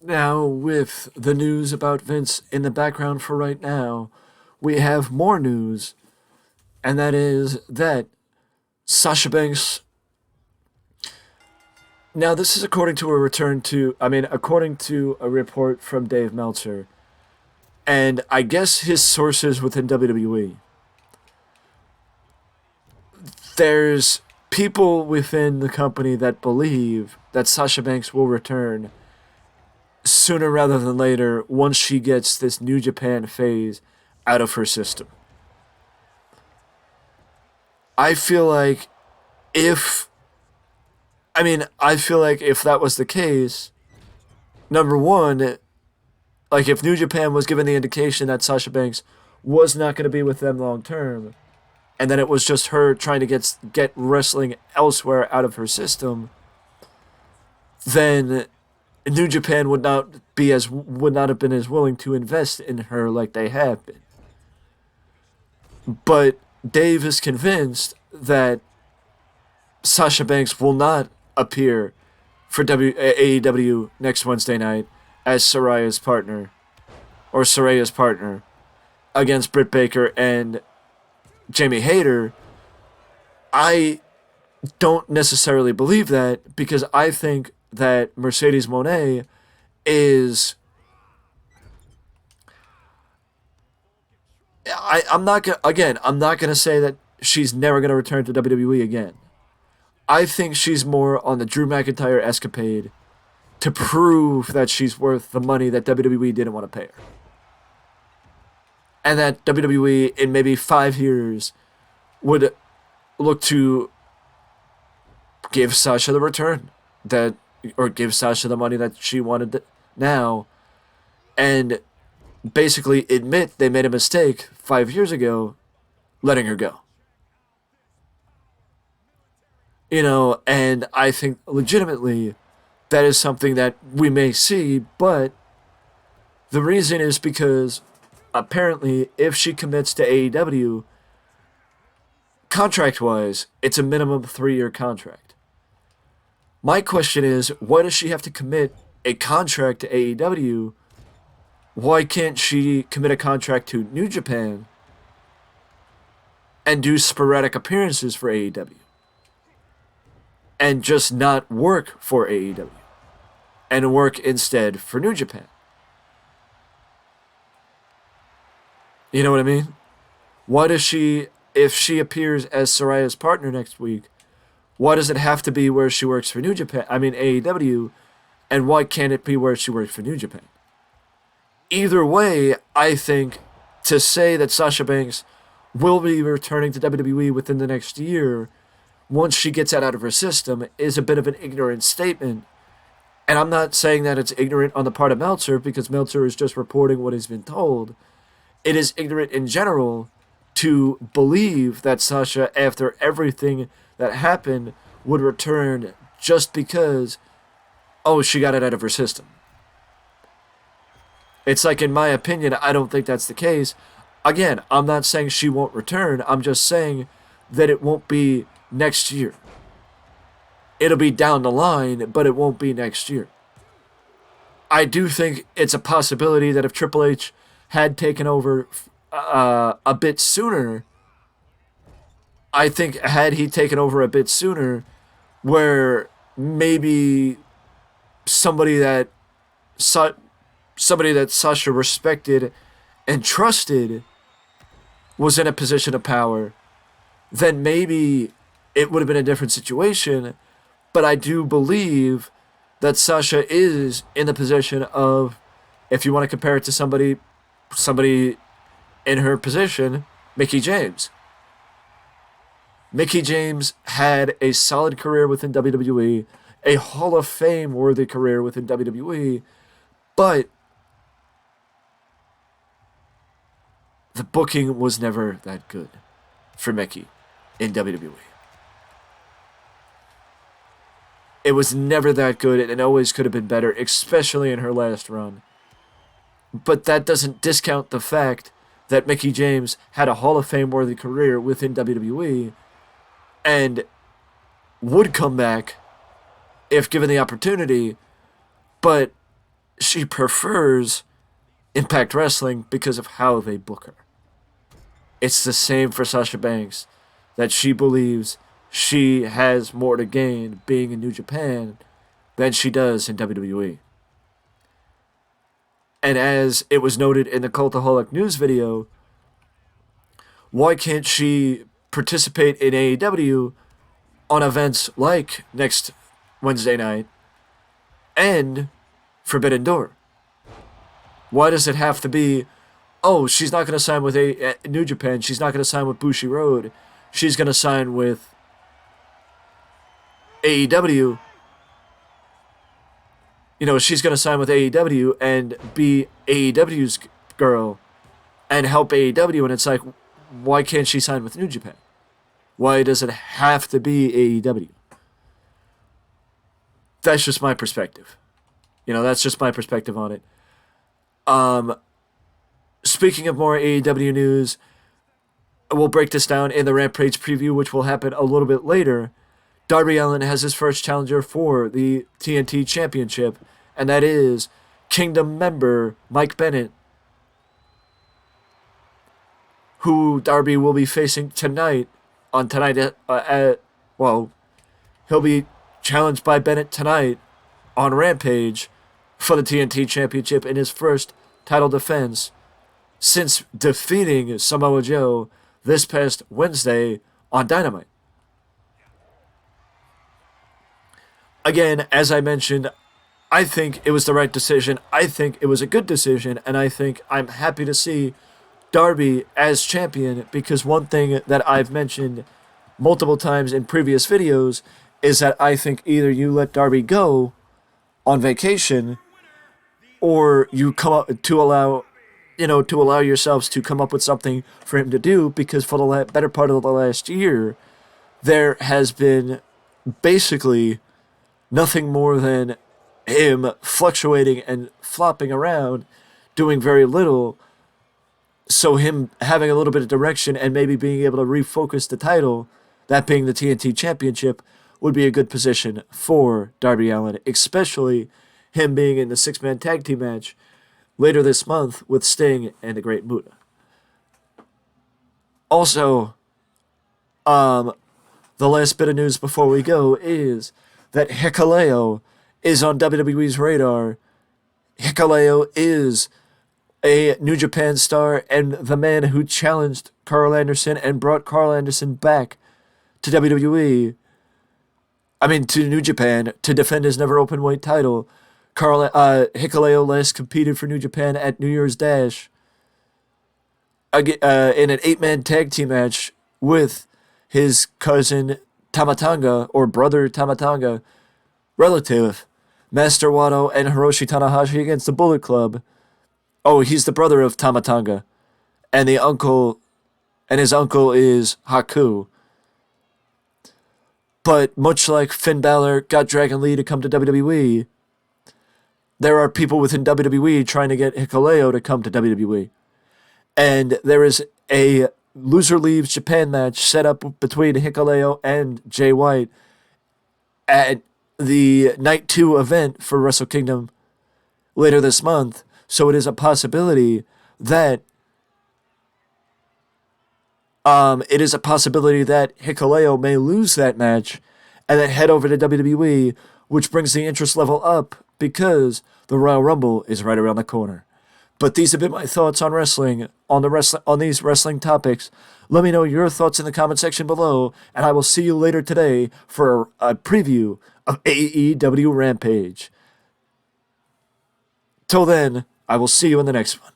Now, with the news about Vince in the background for right now, we have more news, and that is that Sasha Banks. Now, this is according to a report from Dave Meltzer, and I guess his sources within WWE. There's people within the company that believe that Sasha Banks will return sooner rather than later once she gets this New Japan phase out of her system. I feel like if I feel like if that was the case, number one, like if New Japan was given the indication that Sasha Banks was not going to be with them long term, and then it was just her trying to get wrestling elsewhere out of her system, then New Japan would not have been as willing to invest in her like they have been. But Dave is convinced that Sasha Banks will not appear for AEW next Wednesday night as Soraya's partner against Britt Baker and Jamie Hayter. I don't necessarily believe that because I think that Mercedes Moné is. I'm not gonna say that she's never gonna return to WWE again. I think she's more on the Drew McIntyre escapade to prove that she's worth the money that WWE didn't want to pay her. And that WWE in maybe 5 years would look to give Sasha the return or give Sasha the money that she wanted now, and basically admit they made a mistake 5 years ago, letting her go. And I think legitimately that is something that we may see, but the reason is because apparently if she commits to AEW, contract wise, it's a minimum 3-year contract. My question is, why does she have to commit a contract to AEW? Why can't she commit a contract to New Japan and do sporadic appearances for AEW? And just not work for AEW and work instead for New Japan. You know what I mean? Why does she, if she appears as Soraya's partner next week, why does it have to be where she works for AEW, and why can't it be where she works for New Japan? Either way, I think to say that Sasha Banks will be returning to WWE within the next year once she gets that out of her system is a bit of an ignorant statement. And I'm not saying that it's ignorant on the part of Meltzer because Meltzer is just reporting what has been told. It is ignorant in general to believe that Sasha, after everything that happened, would return just because, she got it out of her system. It's like, in my opinion, I don't think that's the case. Again, I'm not saying she won't return. I'm just saying that it won't be next year. It'll be down the line, but it won't be next year. I do think it's a possibility that if Triple H had taken over a bit sooner, I think had he taken over a bit sooner, where maybe somebody that Sasha respected and trusted was in a position of power, then maybe it would have been a different situation. But I do believe that Sasha is in the position of, if you want to compare it to somebody in her position, Mickie James. Mickie James had a solid career within WWE, a Hall of Fame worthy career within WWE, but the booking was never that good for Mickie in WWE. It was never that good, and it always could have been better, especially in her last run. But that doesn't discount the fact that Mickie James had a Hall of Fame worthy career within WWE and would come back if given the opportunity, but she prefers Impact Wrestling because of how they book her. It's the same for Sasha Banks, that she believes she has more to gain being in New Japan than she does in WWE. And as it was noted in the Cultaholic news video, why can't she participate in AEW on events like next Wednesday night and Forbidden Door? Why does it have to be, oh, she's not going to sign with New Japan, she's not going to sign with Bushi Road, she's going to sign with AEW? You know, she's going to sign with AEW and be AEW's girl and help AEW, and it's like, why can't she sign with New Japan? Why does it have to be AEW? That's just my perspective. You know, that's just my perspective on it. Speaking of more AEW news, we'll break this down in the Rampage preview, which will happen a little bit later. Darby Allin has his first challenger for the TNT Championship, and that is Kingdom member Mike Bennett, who Darby will be facing tonight on tonight he'll be challenged by Bennett tonight on Rampage for the TNT Championship in his first title defense since defeating Samoa Joe this past Wednesday on Dynamite. Again, as I mentioned, I think it was the right decision. I think it was a good decision, and I think I'm happy to see Darby as champion, because one thing that I've mentioned multiple times in previous videos is that I think either you let Darby go on vacation, or you come up to allow yourselves to come up with something for him to do, because for the better part of the last year, there has been basically nothing more than him fluctuating and flopping around, doing very little. So him having a little bit of direction and maybe being able to refocus the title, that being the TNT Championship, would be a good position for Darby Allin, especially him being in the 6-man tag team match later this month with Sting and the Great Muta. Also, the last bit of news before we go is that Hikuleo is on WWE's radar. Hikuleo is a New Japan star and the man who challenged Carl Anderson and brought Carl Anderson back to WWE. To New Japan to defend his never open weight title. Hikuleo last competed for New Japan at New Year's Dash in an 8-man tag team match with his cousin Tamatanga, or brother Tamatanga, relative, Master Wato and Hiroshi Tanahashi against the Bullet Club. Oh, he's the brother of Tamatanga, and his uncle is Haku. But much like Finn Balor got Dragon Lee to come to WWE, there are people within WWE trying to get Hikuleo to come to WWE. And there is a Loser Leaves Japan match set up between Hikuleo and Jay White at the Night 2 event for Wrestle Kingdom later this month. So it is a possibility that Hikuleo may lose that match and then head over to WWE, which brings the interest level up because the Royal Rumble is right around the corner. But these have been my thoughts on wrestling, on these wrestling topics. Let me know your thoughts in the comment section below, and I will see you later today for a preview of AEW Rampage. Till then, I will see you in the next one.